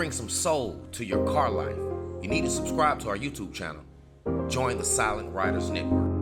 bring some soul to your car life, you need to subscribe to our YouTube channel. Join the Silent Riders Network.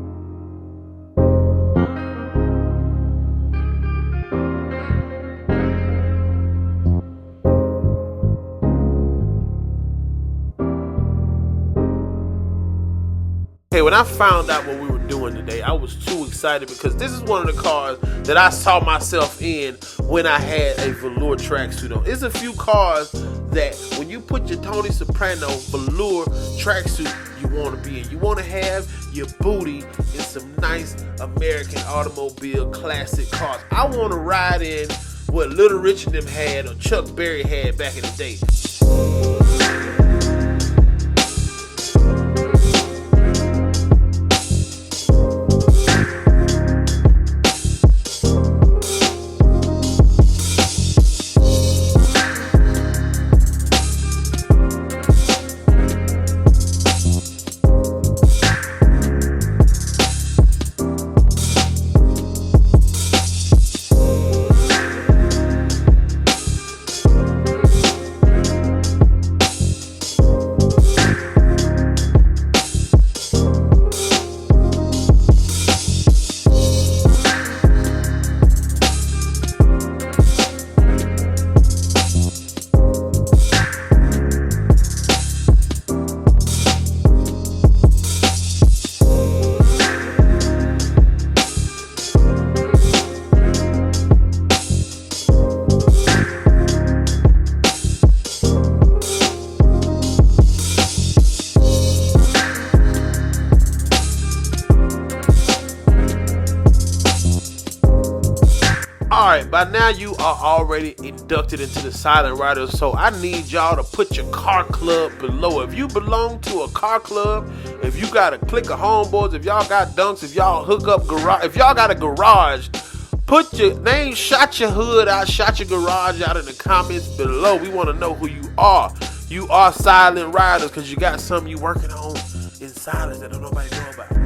Hey, when I found out what we were doing today, I was too excited because this is one of the cars that I saw myself in when I had a velour tracksuit on. There's a few cars that when you put your Tony Soprano velour tracksuit, you want to be in. You want to have your booty in some nice American automobile classic cars. I want to ride in what Little Rich and them had or Chuck Berry had back in the day. Alright, by now you are already inducted into the Silent Riders, so I need y'all to put your car club below. If you belong to a car club, if you got a clique of homeboys, if y'all got dunks, if y'all hook up garage, if y'all got a garage, put your name, shout your hood out, shout your garage out in the comments below. We want to know who you are. You are Silent Riders because you got something you working on in silence that don't nobody know about.